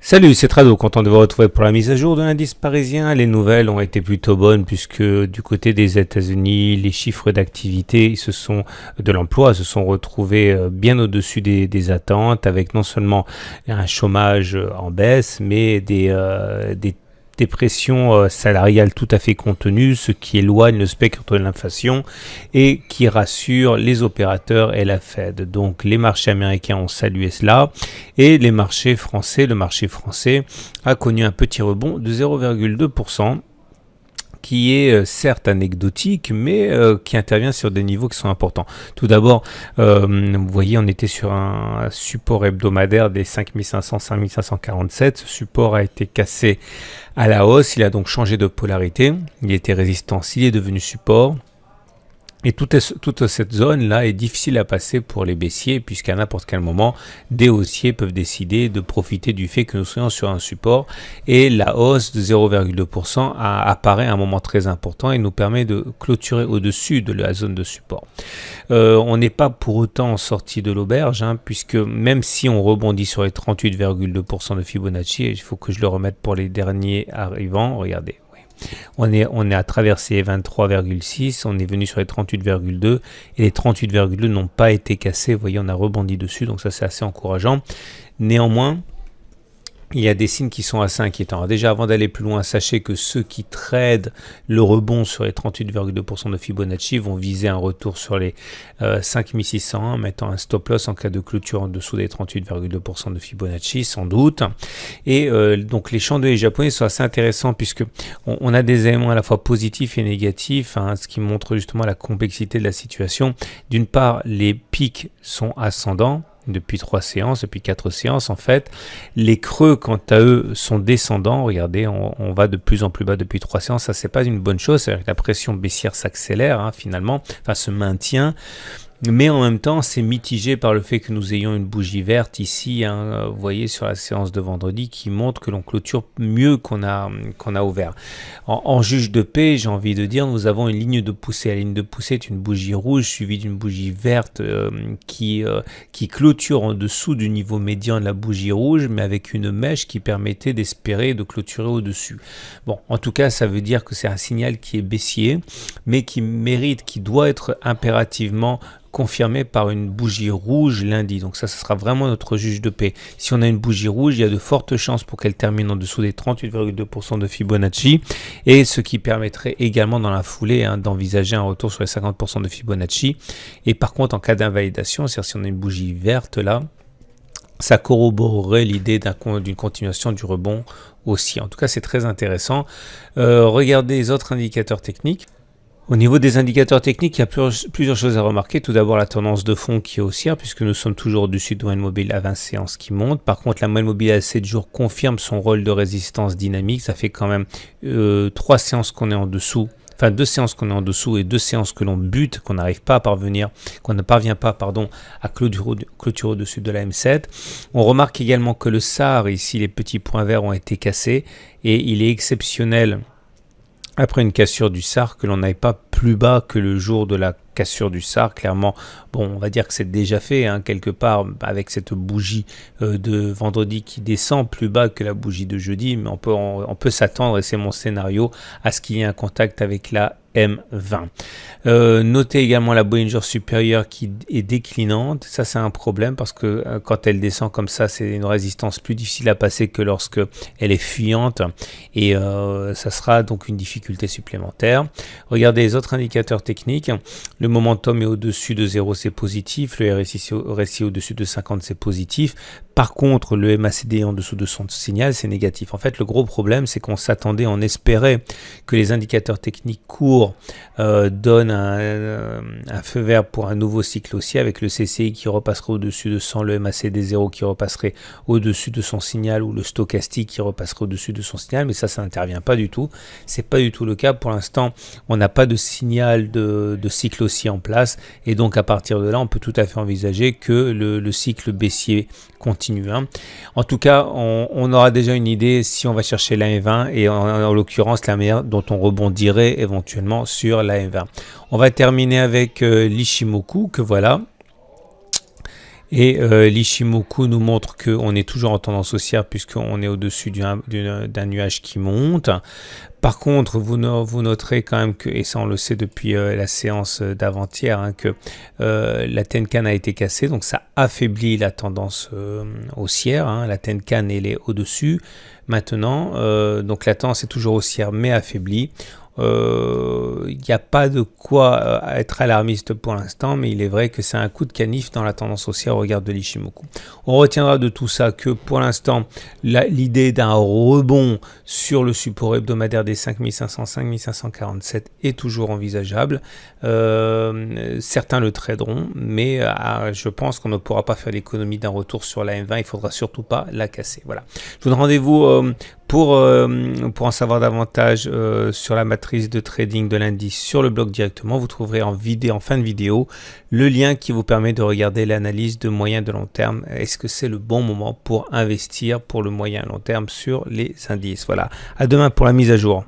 Salut, c'est Trado, content de vous retrouver pour la mise à jour de l'indice parisien. Les nouvelles ont été plutôt bonnes puisque du côté des États-Unis, les chiffres d'activité de l'emploi se sont retrouvés bien au-dessus des attentes, avec non seulement un chômage en baisse, mais des pressions salariales tout à fait contenues, ce qui éloigne le spectre de l'inflation et qui rassure les opérateurs et la Fed. Donc les marchés américains ont salué cela et le marché français a connu un petit rebond de 0,2%. Qui est certes anecdotique, mais qui intervient sur des niveaux qui sont importants. Tout d'abord, vous voyez, on était sur un support hebdomadaire des 5500-5547. Ce support a été cassé à la hausse. Il a donc changé de polarité. Il était résistant, il est devenu support. Et toute cette zone-là est difficile à passer pour les baissiers, puisqu'à n'importe quel moment, des haussiers peuvent décider de profiter du fait que nous soyons sur un support. Et la hausse de 0,2% apparaît à un moment très important et nous permet de clôturer au-dessus de la zone de support. On n'est pas pour autant sorti de l'auberge, puisque même si on rebondit sur les 38,2% de Fibonacci, et il faut que je le remette pour les derniers arrivants, regardez. On est à traverser 23,6, on est venu sur les 38,2 et les 38,2 n'ont pas été cassés. Vous voyez, on a rebondi dessus, donc ça c'est assez encourageant. Néanmoins, il y a des signes qui sont assez inquiétants. Alors déjà, avant d'aller plus loin, sachez que ceux qui tradent le rebond sur les 38,2% de Fibonacci vont viser un retour sur les 5601, mettant un stop loss en cas de clôture en dessous des 38,2% de Fibonacci, sans doute. Et donc les chandeliers japonais sont assez intéressants puisque on a des éléments à la fois positifs et négatifs, ce qui montre justement la complexité de la situation. D'une part, les pics sont ascendants. Depuis 4 séances en fait. Les creux, quant à eux, sont descendants. Regardez, on va de plus en plus bas depuis 3 séances. Ça, c'est pas une bonne chose. C'est-à-dire que la pression baissière s'accélère finalement, se maintient. Mais en même temps, c'est mitigé par le fait que nous ayons une bougie verte ici, vous voyez sur la séance de vendredi, qui montre que l'on clôture mieux qu'on a ouvert. En juge de paix, j'ai envie de dire, nous avons une ligne de poussée. La ligne de poussée est une bougie rouge suivie d'une bougie verte qui clôture en dessous du niveau médian de la bougie rouge, mais avec une mèche qui permettait d'espérer de clôturer au-dessus. Bon, en tout cas, ça veut dire que c'est un signal qui est baissier, mais qui doit être impérativement confirmé par une bougie rouge lundi. Donc ça sera vraiment notre juge de paix. Si on a une bougie rouge, il y a de fortes chances pour qu'elle termine en dessous des 38,2% de Fibonacci, et ce qui permettrait également dans la foulée d'envisager un retour sur les 50% de Fibonacci. Et par contre, en cas d'invalidation, c'est-à-dire si on a une bougie verte là, ça corroborerait l'idée d'une continuation du rebond aussi. En tout cas, c'est très intéressant. Regardez les autres indicateurs techniques. Au niveau des indicateurs techniques, il y a plusieurs choses à remarquer. Tout d'abord, la tendance de fond qui est haussière, puisque nous sommes toujours au-dessus de moyenne mobile à 20 séances qui monte. Par contre, la moyenne mobile à 7 jours confirme son rôle de résistance dynamique. Ça fait quand même 3 séances qu'on est en dessous. Enfin, 2 séances qu'on est en dessous et 2 séances que l'on bute, qu'on ne parvient pas à clôturer au-dessus de la M7. On remarque également que le SAR, ici, les petits points verts ont été cassés et il est exceptionnel après une cassure du SAR que l'on n'aille pas plus bas que le jour de la cassure du SAR. Clairement, bon, on va dire que c'est déjà fait quelque part avec cette bougie de vendredi qui descend plus bas que la bougie de jeudi, mais on peut s'attendre, et c'est mon scénario, à ce qu'il y ait un contact avec la M20. Notez également la Bollinger supérieure qui est déclinante. Ça, c'est un problème parce que quand elle descend comme ça, c'est une résistance plus difficile à passer que lorsque elle est fuyante, et ça sera donc une difficulté supplémentaire. Regardez les autres indicateurs techniques. Le momentum est au-dessus de 0, c'est positif. Le RSI au-dessus de 50, c'est positif. Par contre, le MACD en dessous de son signal, c'est négatif. En fait, le gros problème, c'est qu'on s'attendait, on espérait que les indicateurs techniques courts donnent un feu vert pour un nouveau cycle haussier, avec le CCI qui repasserait au-dessus de 100, le MACD 0 qui repasserait au-dessus de son signal, ou le stochastique qui repasserait au-dessus de son signal, mais ça n'intervient pas du tout. C'est pas du tout le cas. Pour l'instant, on n'a pas de signal de cycle haussier en place, et donc à partir de là, on peut tout à fait envisager que le cycle baissier continue. En tout cas, on aura déjà une idée si on va chercher la M20, et en l'occurrence la manière dont on rebondirait éventuellement sur la M20. On va terminer avec l'Ishimoku, que voilà. Et l'Ichimoku nous montre qu'on est toujours en tendance haussière puisqu'on est au-dessus d'un nuage qui monte. Par contre, vous noterez quand même que, et ça on le sait depuis la séance d'avant-hier, hein, que la Tenkan a été cassée, donc ça affaiblit la tendance haussière, hein. La Tenkan elle est au-dessus maintenant, donc la tendance est toujours haussière mais affaiblie. Il n'y a pas de quoi être alarmiste pour l'instant, mais il est vrai que c'est un coup de canif dans la tendance haussière au regard de l'Ichimoku. On retiendra de tout ça que pour l'instant, l'idée d'un rebond sur le support hebdomadaire des 5500-5547 est toujours envisageable. Certains le traderont, mais je pense qu'on ne pourra pas faire l'économie d'un retour sur la M20. Il ne faudra surtout pas la casser. Voilà. Je vous donne rendez-vous pour en savoir davantage sur la matrice de trading de l'indice sur le blog directement. Vous trouverez en fin de vidéo le lien qui vous permet de regarder l'analyse de moyen et de long terme. Est-ce que c'est le bon moment pour investir pour le moyen et long terme sur les indices? Voilà. À demain pour la mise à jour.